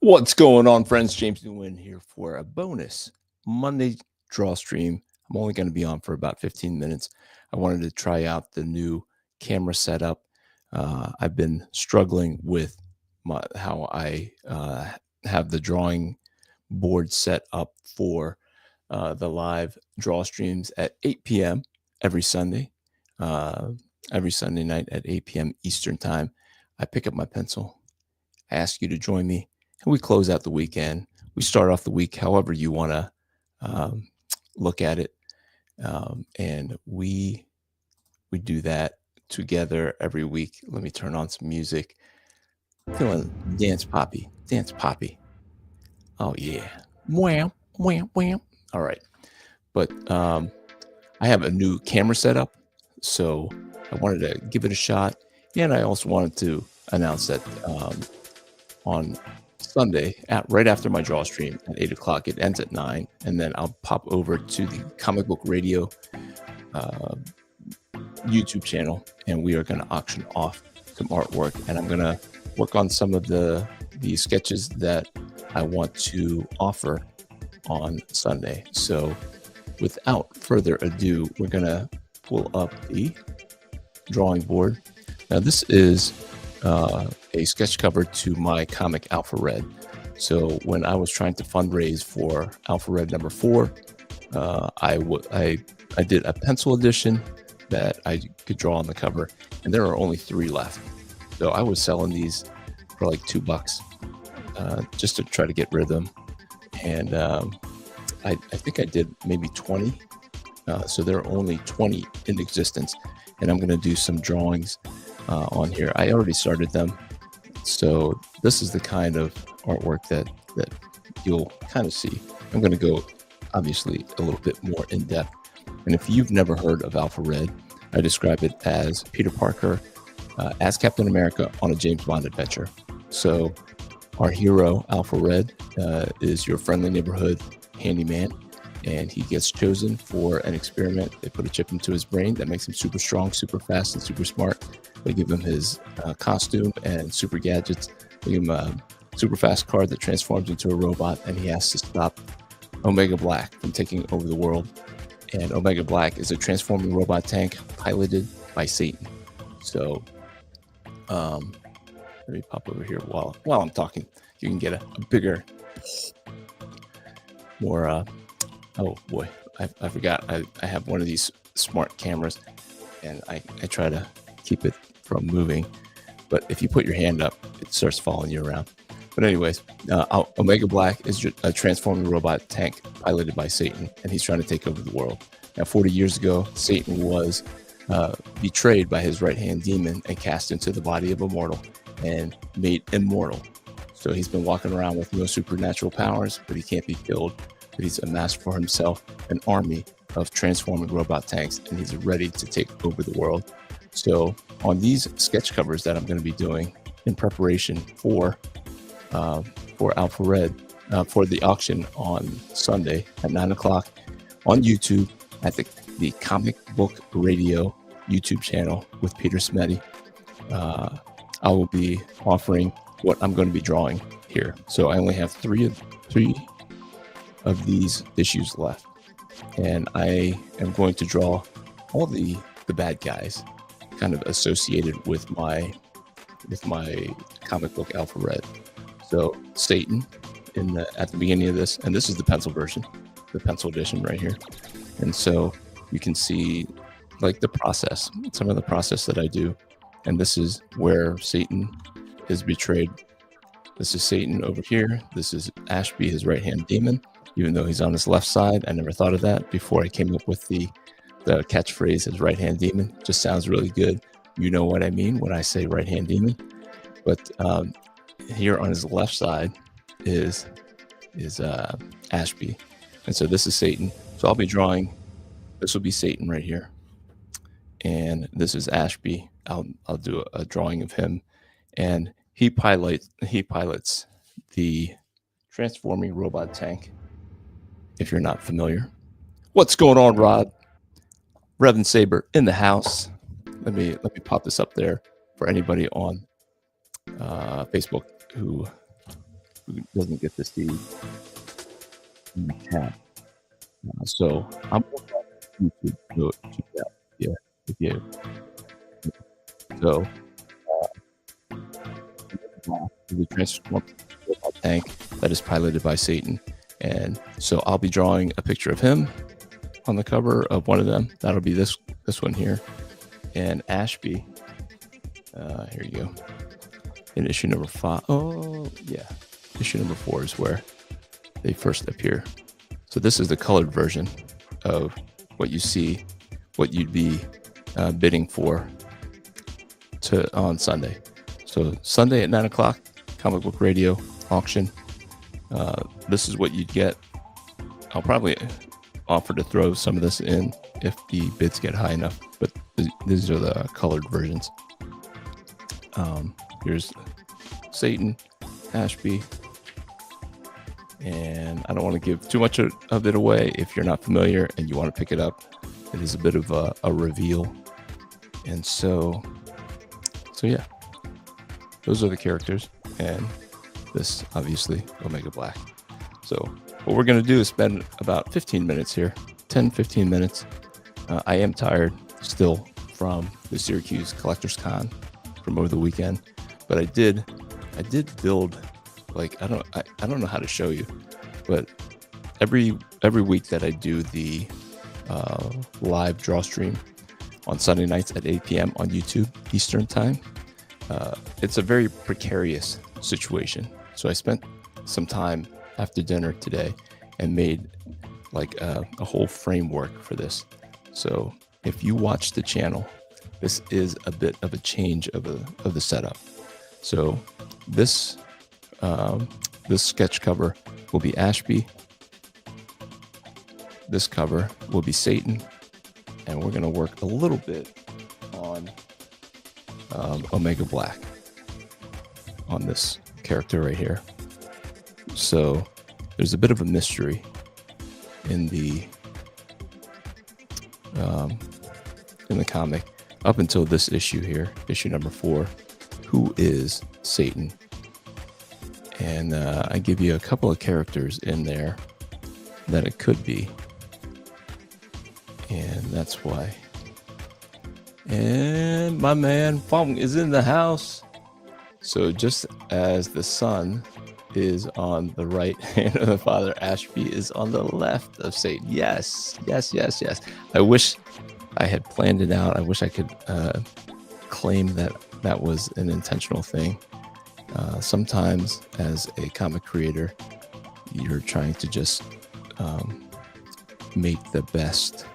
What's going on, friends? James Nguyen here for a bonus Monday draw stream. I'm only going to be on for about 15 minutes. I wanted to try out the new camera setup. I've been struggling with how I have the drawing board set up for the live draw streams at 8 p.m. every Sunday night at 8 p.m. Eastern time. I pick up my pencil, I ask you to join me, and we close out the weekend. We start off the week however you want to look at it, and we do that together every week. Let me turn on some music. Feeling dance poppy. Oh yeah, wham wham wham. All right, but I have a new camera setup, so I wanted to give it a shot, and I also wanted to announce that on Sunday, right after my draw stream at 8 o'clock, it ends at 9, and then I'll pop over to the Comic Book Radio YouTube channel, and we are going to auction off some artwork, and I'm going to work on some of the sketches that I want to offer on Sunday. So without further ado, we're going to pull up the drawing board. Now this is a sketch cover to my comic Alpha Red. So when I was trying to fundraise for Alpha Red number 4, I did a pencil edition that I could draw on the cover, and there are only 3 left. So I was selling these for like $2 just to try to get rid of them. And I think I did maybe 20. So there are only 20 in existence, and I'm going to do some drawings on here. I already started them. So this is the kind of artwork that you'll kind of see. I'm going to go obviously a little bit more in depth. And if you've never heard of Alpha Red, I describe it as Peter Parker as Captain America on a James Bond adventure. So our hero, Alpha Red, is your friendly neighborhood handyman, and he gets chosen for an experiment. They put a chip into his brain that makes him super strong, super fast, and super smart. They give him his costume and super gadgets. They give him a super fast car that transforms into a robot, and he has to stop Omega Black from taking over the world. And Omega Black is a transforming robot tank piloted by Satan. So let me pop over here while I'm talking. You can get a bigger, more, oh boy, I forgot. I have one of these smart cameras, and I try to keep it from moving. But if you put your hand up, it starts following you around. But anyways, Omega Black is a transforming robot tank piloted by Satan, and he's trying to take over the world. Now, 40 years ago, Satan was betrayed by his right-hand demon and cast into the body of a mortal and made immortal. So he's been walking around with no supernatural powers, but he can't be killed. But he's amassed for himself an army of transforming robot tanks, and he's ready to take over the world. So on these sketch covers that I'm going to be doing in preparation for Alpha Red, for the auction on Sunday at 9 o'clock on YouTube at the Comic Book Radio YouTube channel with Peter Smetty, I will be offering what I'm going to be drawing here. So I only have three of these issues left, and I am going to draw all the bad guys kind of associated with my comic book Alpha Red. So Satan at the beginning of this, and this is the pencil version, the pencil edition right here. And so you can see like the process, some of the process that I do. And this is where Satan is betrayed. This is Satan over here. This is Ashby, his right-hand demon, even though he's on his left side. I never thought of that before I came up with the catchphrase, his right-hand demon. Just sounds really good. You know what I mean when I say right-hand demon. But here on his left side is Ashby. And so this is Satan. So I'll be drawing, this will be Satan right here. And this is Ashby. I'll do a drawing of him. And he pilots the transforming robot tank, if you're not familiar. What's going on, Rod? Reverend Saber in the house. Let me pop this up there for anybody on Facebook who who doesn't get to see in the chat. So I'm on YouTube to check that. Yeah, if you so the transform tank that is piloted by Satan, and so I'll be drawing a picture of him on the cover of one of them. That'll be this one here, and Ashby. Here you go. In issue number 5. Oh yeah, issue number 4 is where they first appear. So this is the colored version of what you see, what you'd be bidding for on Sunday. So Sunday at 9 o'clock, Comic Book Radio auction. This is what you'd get. I'll probably offer to throw some of this in if the bids get high enough, but these are the colored versions. Here's Satan, Ashby, and I don't want to give too much of it away. If you're not familiar and you want to pick it up, it is a bit of a reveal. And so yeah, those are the characters, and this obviously Omega Black. So what we're going to do is spend about 15 minutes here, 10-15 minutes. I am tired still from the Syracuse Collectors Con from over the weekend, but I did build, like, I don't know how to show you, but every week that I do the live draw stream on Sunday nights at 8 p.m. on YouTube Eastern time, it's a very precarious situation. So I spent some time after dinner today and made like a whole framework for this. So if you watch the channel, this is a bit of a change of the setup. So this sketch cover will be Ashby. This cover will be Satan, and we're going to work a little bit on Omega Black on this character right here. So there's a bit of a mystery in the comic up until this issue here, issue number 4. Who is Satan? And I give you a couple of characters in there that it could be, and that's why. And my man Fong is in the house. So just as the son is on the right hand of the father, Ashby is on the left of Satan. Yes. I wish I had planned it out. I wish I could claim that was an intentional thing. Sometimes as a comic creator, you're trying to just make the best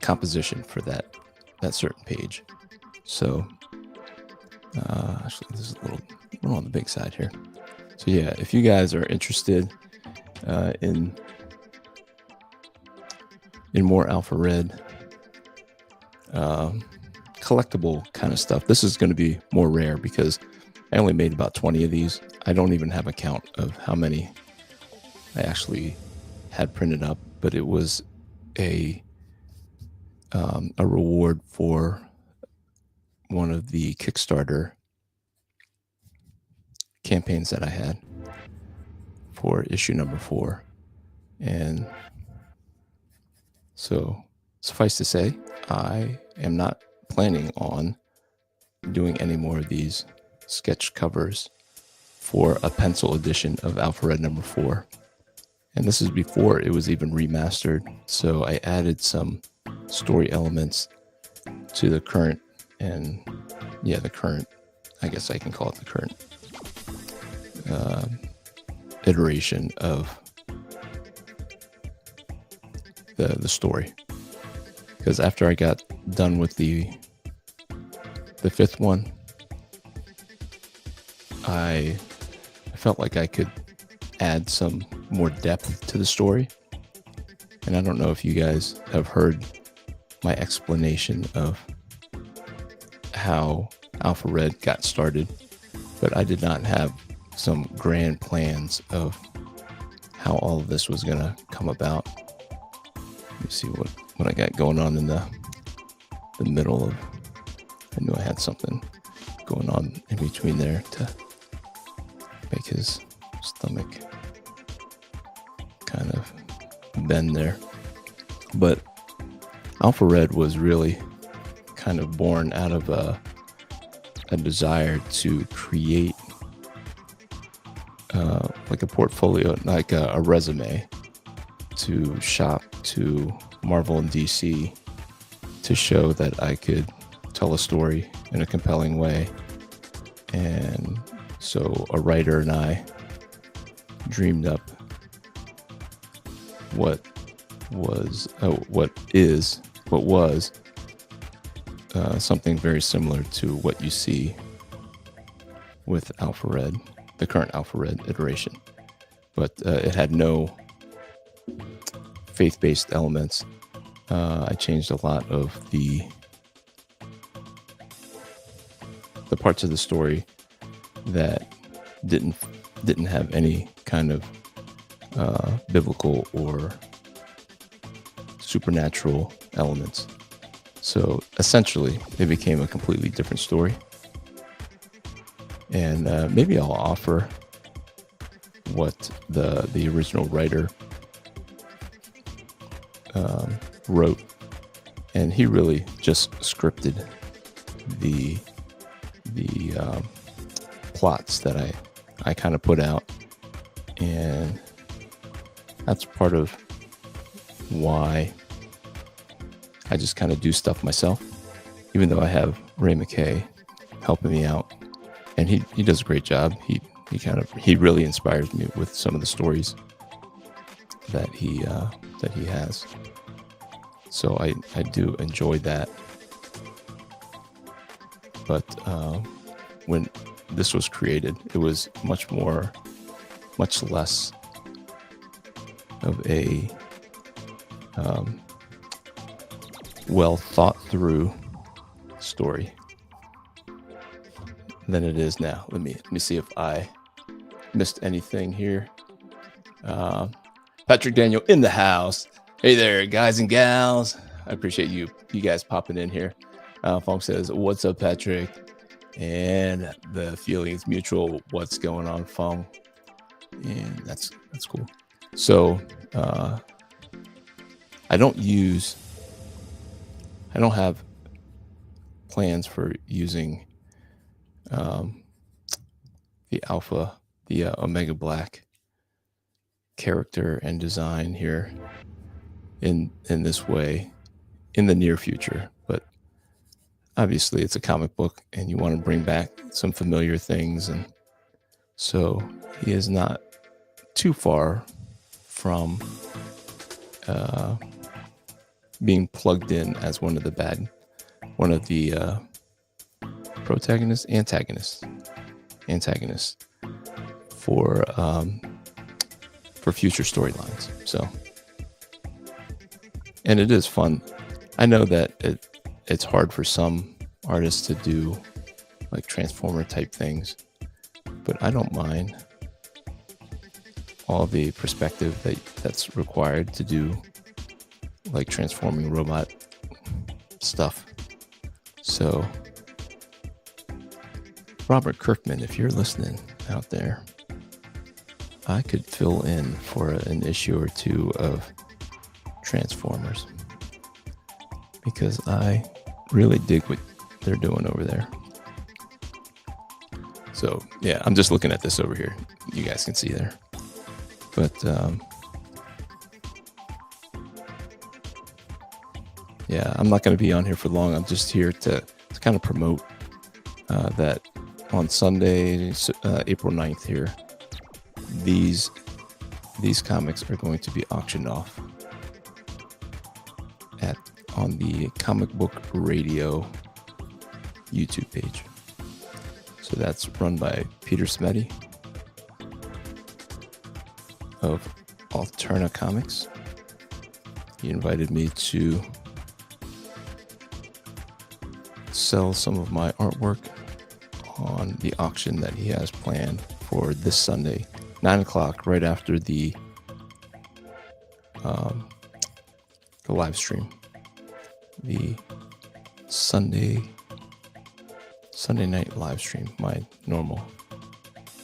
composition for that certain page. So actually this is a little on the big side here. So yeah, if you guys are interested in more Alpha Red collectible kind of stuff, this is going to be more rare because I only made about 20 of these. I don't even have a count of how many I actually had printed up, but it was a reward for one of the Kickstarter campaigns that I had for issue number 4. And so suffice to say, I am not planning on doing any more of these sketch covers for a pencil edition of Alpha Red number 4. And this is before it was even remastered. So I added some story elements to the current, I guess I can call it the current iteration of the story. Because after I got done with the 5th one, I felt like I could add some more depth to the story. And I don't know if you guys have heard my explanation of how Alpha Red got started, but I did not have some grand plans of how all of this was going to come about. Let me see what I got going on in the middle of I knew I had something going on in between there to make his stomach kind of bend there. But Alpha Red was really kind of born out of a desire to create like a portfolio, like a resume to shop to Marvel and DC to show that I could tell a story in a compelling way. And so a writer and I dreamed up what was something very similar to what you see with Alpha Red, the current Alpha Red iteration. But it had no faith-based elements. I changed a lot of the parts of the story that didn't have any kind of biblical or supernatural elements. So essentially, it became a completely different story. And maybe I'll offer what the original writer wrote, and he really just scripted the plots that I kind of put out, and that's part of why I just kind of do stuff myself, even though I have Ray McKay helping me out, and he does a great job. He really inspires me with some of the stories that he has. So I do enjoy that. But when this was created, it was much less of a well thought through story than it is now. Let me see if I missed anything here. Patrick Daniel in the house. Hey there, guys and gals. I appreciate you guys popping in here. Fong says, "What's up, Patrick?" And the feeling is mutual. What's going on, Fong? And that's cool. So I don't have plans for using the Omega Black character and design here in this way in the near future. But obviously it's a comic book and you want to bring back some familiar things, and so he is not too far from being plugged in as one of the antagonists for future storylines. So, and it is fun. I know that it's hard for some artists to do like Transformer type things, but I don't mind all the perspective that's required to do like transforming robot stuff. So Robert Kirkman, if you're listening out there, I could fill in for an issue or two of Transformers, because I really dig what they're doing over there. So yeah, I'm just looking at this over here. You guys can see there. But yeah, I'm not going to be on here for long. I'm just here to kind of promote that on Sunday, April 9th here, these comics are going to be auctioned off on the Comic Book Radio YouTube page. So that's run by Peter Smetty of Alterna Comics. He invited me to sell some of my artwork on the auction that he has planned for this Sunday, 9 o'clock, right after the live stream. The Sunday Sunday night live stream, my normal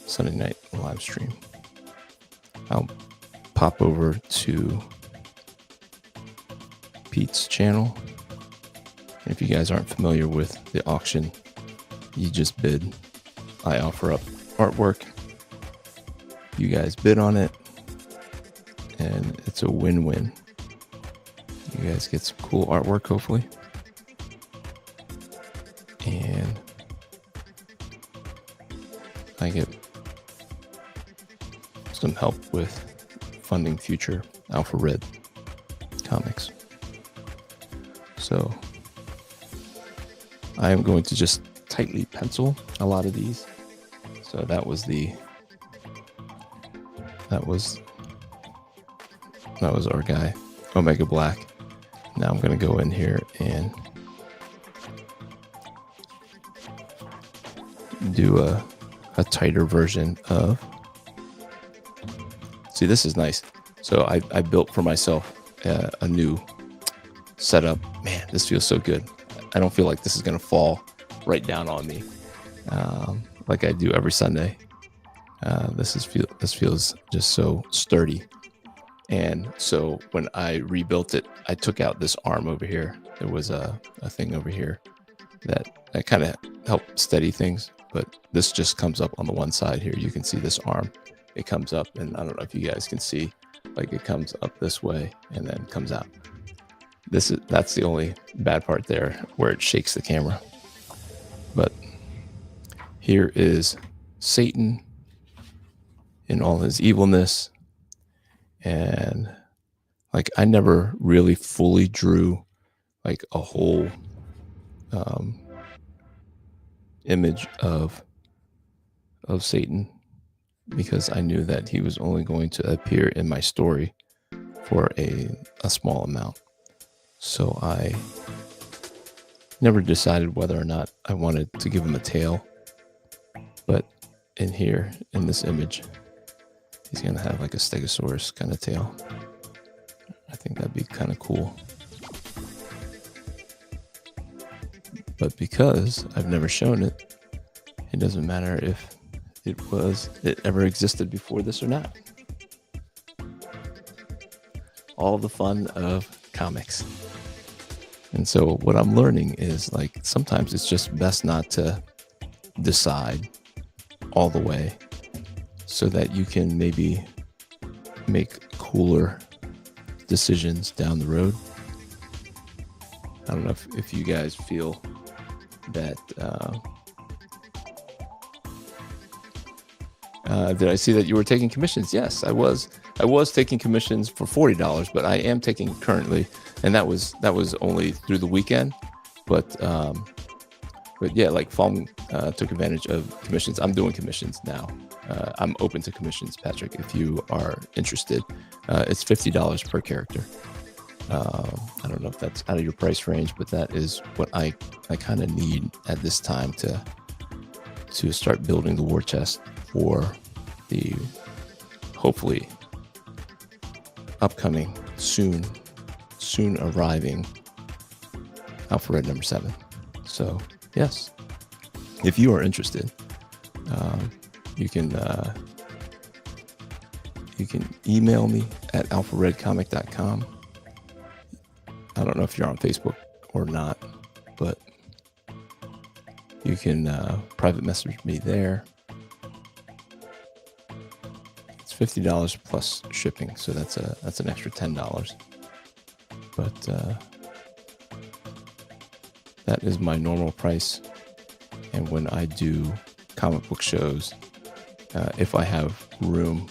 Sunday night live stream. I'll pop over to Pete's channel. And if you guys aren't familiar with the auction, you just bid. I offer up artwork. You guys bid on it, and it's a win-win. You guys get some cool artwork, hopefully. And I get some help with funding future Alpha Red comics. So I am going to just tightly pencil a lot of these. So that was our guy, Omega Black. Now I'm going to go in here and do a tighter version of. See, this is nice. So I built for myself a new setup. Man, this feels so good. I don't feel like this is going to fall right down on me like I do every Sunday. This feels just so sturdy. And so when I rebuilt it, I took out this arm over here. There was a thing over here that kind of helped steady things, but this just comes up on the one side here. You can see this arm. It comes up, and I don't know if you guys can see, like it comes up this way and then comes out. That's the only bad part there, where it shakes the camera. But here is Satan in all his evilness. And like, I never really fully drew like a whole image of Satan, because I knew that he was only going to appear in my story for a small amount. So I never decided whether or not I wanted to give him a tail. But in here, in this image, he's going to have like a stegosaurus kind of tail. I think that'd be kind of cool. But because I've never shown it, it doesn't matter if it ever existed before this or not. All the fun of comics. And so what I'm learning is, like, sometimes it's just best not to decide all the way, so that you can maybe make cooler decisions down the road. I don't know if you guys feel that. Did I see that you were taking commissions? Yes, I was. I was taking commissions for $40, but I am taking currently, and that was only through the weekend. But yeah, like Fong took advantage of commissions. I'm doing commissions now. I'm open to commissions, Patrick, if you are interested. It's $50 per character. I don't know if that's out of your price range, but that is what I kind of need at this time to start building the war chest for the hopefully upcoming, soon arriving Alpha Red number 7. So yes, if you are interested, you can email me at alpharedcomic.com. I don't know if you're on Facebook or not, but you can private message me there. It's $50 plus shipping, so that's an extra $10. But that is my normal price. And when I do comic book shows, if I have room,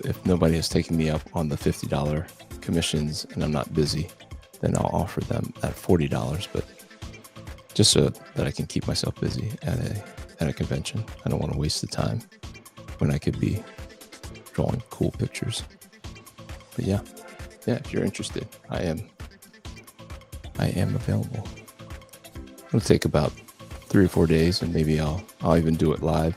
if nobody has taken me up on the $50 commissions and I'm not busy, then I'll offer them at $40. But just so that I can keep myself busy at a convention, I don't want to waste the time when I could be drawing cool pictures. But yeah, if you're interested, I am available. It'll take about 3 or 4 days, and maybe I'll even do it live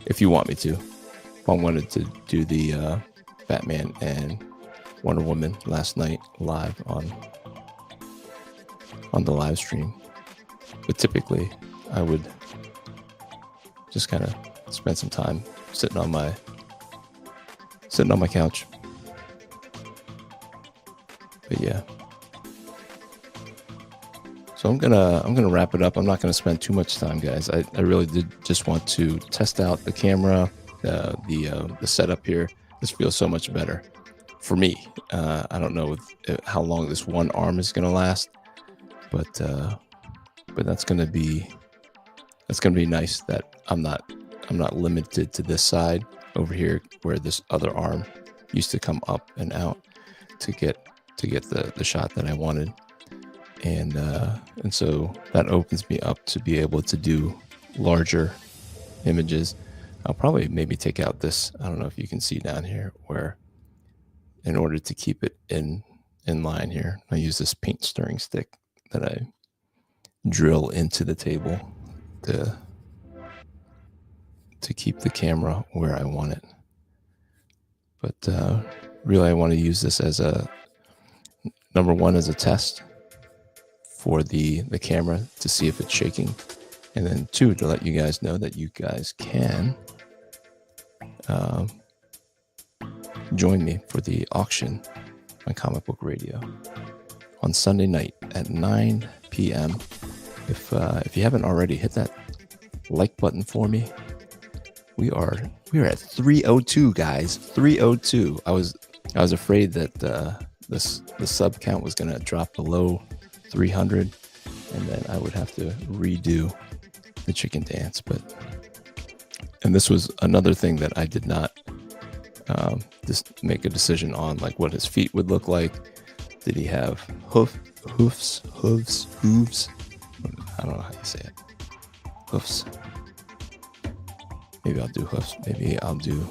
if you want me to. If I wanted to do the Batman and Wonder Woman last night live on the live stream. But typically I would just kind of spend some time sitting on my couch. But yeah. So I'm gonna wrap it up. I'm not gonna spend too much time, guys. I really did just want to test out the camera, the setup here. This feels so much better for me. I don't know how long this one arm is gonna last, but that's gonna be nice that I'm not limited to this side over here where this other arm used to come up and out to get the shot that I wanted. And so that opens me up to be able to do larger images. I'll probably maybe take out this, I don't know if you can see down here, where in order to keep it in line here, I use this paint stirring stick that I drill into the table to keep the camera where I want it. But really I want to use this as number one, as a test for the camera to see if it's shaking, and then two, to let you guys know that you guys can join me for the auction on Comic Book Radio on Sunday night at 9 p.m. If you haven't already, hit that like button for me. We are at 302, guys. 302. I was afraid that the sub count was going to drop below 300, and then I would have to redo the chicken dance. And this was another thing that I did not just make a decision on, like what his feet would look like. Did he have hooves? I don't know how you say it. Hoofs. Maybe I'll do hoofs. Maybe I'll do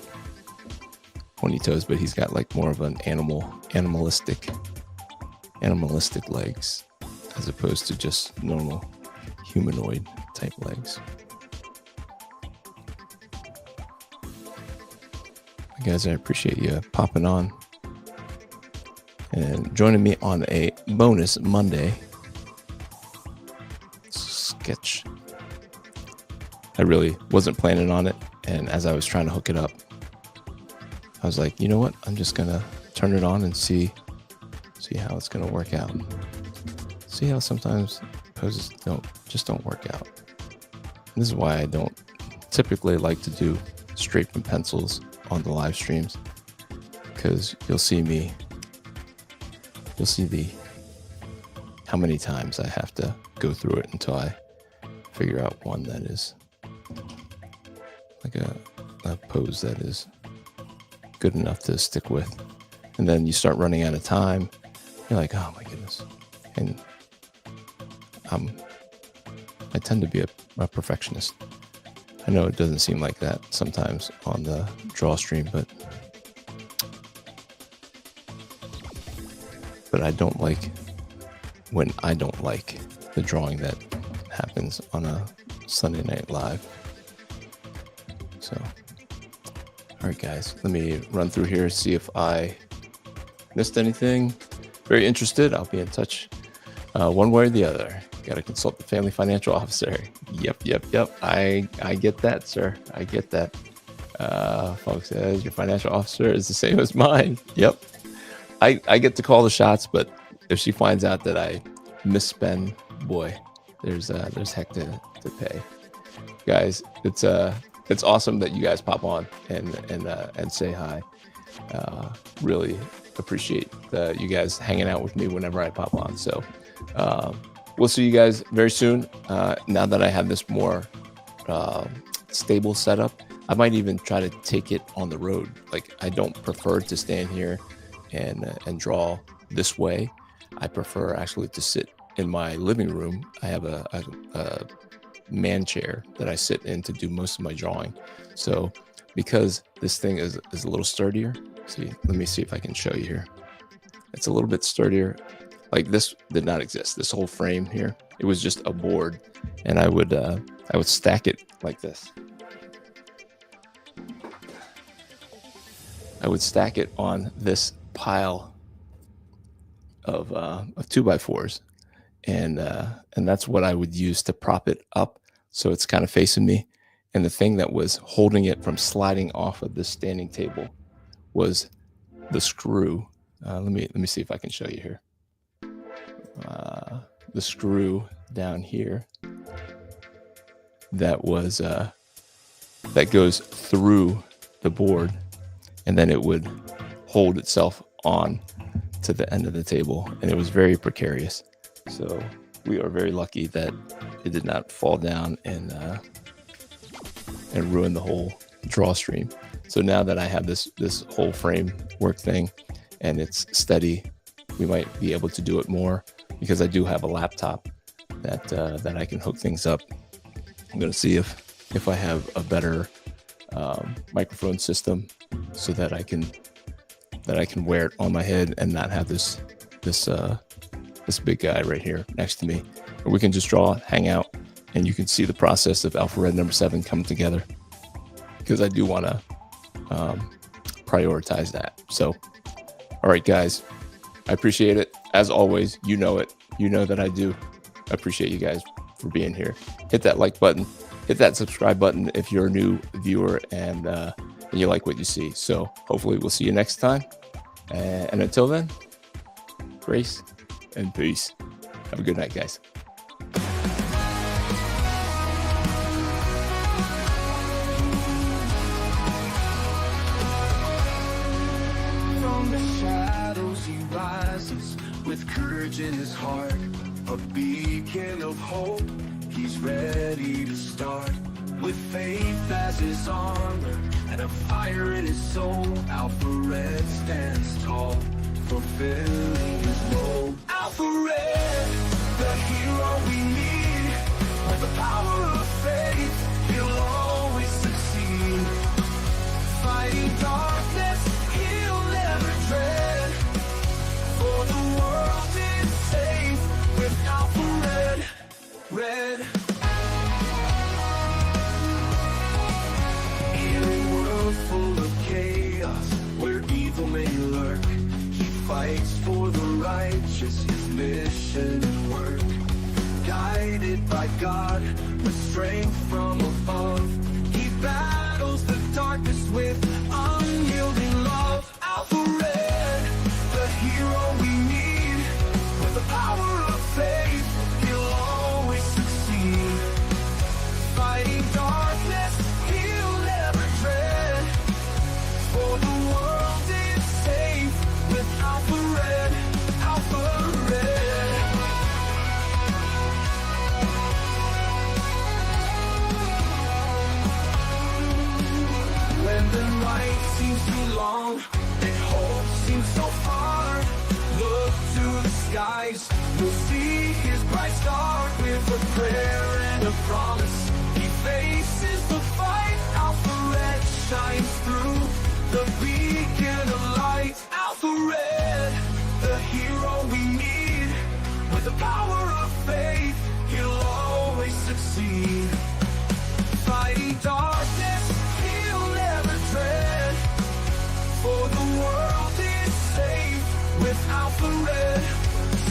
pointy toes, but he's got like more of an animalistic legs, as opposed to just normal humanoid type legs. Guys, I appreciate you popping on and joining me on a bonus Monday sketch. I really wasn't planning on it, and as I was trying to hook it up, I was like, you know what? I'm just gonna turn it on and see how it's gonna work out. See how sometimes poses don't work out. And this is why I don't typically like to do straight from pencils on the live streams, because you'll see how many times I have to go through it until I figure out one that is like a pose that is good enough to stick with. And then you start running out of time. You're like, oh my goodness. And I tend to be a perfectionist. I know it doesn't seem like that sometimes on the draw stream, but I don't like when I don't like the drawing that happens on a Sunday Night Live. So, all right, guys, let me run through here, see if I missed anything. Very interested. I'll be in touch one way or the other. Got to consult the family financial officer. Yep. I get that, sir. I get that. Folks says your financial officer is the same as mine. Yep. I get to call the shots, but if she finds out that I misspend, boy, there's heck to pay. Guys, it's awesome that you guys pop on and say hi. Really appreciate you guys hanging out with me whenever I pop on. So we'll see you guys very soon. Now that I have this more stable setup, I might even try to take it on the road. Like, I don't prefer to stand here and draw this way. I prefer actually to sit in my living room. I have a man chair that I sit in to do most of my drawing. So because this thing is a little sturdier, let me see if I can show you here. It's a little bit sturdier. Like, this did not exist. This whole frame here, it was just a board, and I would stack it like this. I would stack it on this pile of 2x4s, and that's what I would use to prop it up so it's kind of facing me. And the thing that was holding it from sliding off of the standing table was the screw. Let me see if I can show you here. The screw down here that goes through the board, and then it would hold itself on to the end of the table, and it was very precarious. So we are very lucky that it did not fall down and ruin the whole draw stream. So now that I have this whole framework thing and it's steady, we might be able to do it more, because I do have a laptop that I can hook things up. I'm going to see if I have a better microphone system so that I can wear it on my head and not have this big guy right here next to me. Or we can just draw, hang out, and you can see the process of Alpha Red number 7 coming together, because I do want to prioritize that. So, all right, guys, I appreciate it. As always, you know it. You know that I do. I appreciate you guys for being here. Hit that like button. Hit that subscribe button if you're a new viewer and you like what you see. So hopefully we'll see you next time. And until then, grace and peace. Have a good night, guys. From the shadows he rises with courage in his heart, a beacon of hope. He's ready to start with faith as his armor and a fire in his soul. Alpha Red stands tall, fulfilling his role. Alpha Red, the hero we need. With the power of faith, he'll always succeed. Fighting darkness, he'll never dread. For the world is safe with Alpha Red. Red. In a world full of chaos, where evil may lurk, he fights for the righteous, his mission and work. Guided by God, with strength from above, he battles the darkness with unyielding love. Alpha Red, the hero we need. With the power of faith, he'll always succeed. Fighting darkness, he'll never dread. For the world is safe with Alpha Red. Alpha Red. When the night seems too long and hope seems so far, look to the skies, you'll see his bright star. With a prayer and a promise, he faces the fight. Alpha Red shines through, the beacon of light. Alpha Red, the hero we need. With the power of faith, he'll always succeed. Fighting darkness, he'll never dread. For the world is safe with Alpha Red.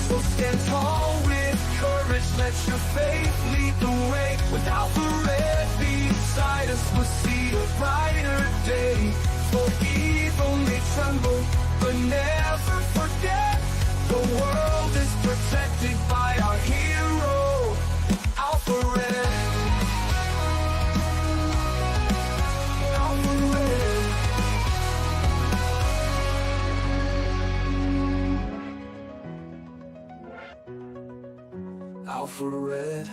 So stand tall with courage, let your faith lead the way. With Alpha Red beside us, we'll see a brighter day. For evil may tremble, but never forget, the world is protected by our hero, Alpha Red. Alpha Red. Alpha Red.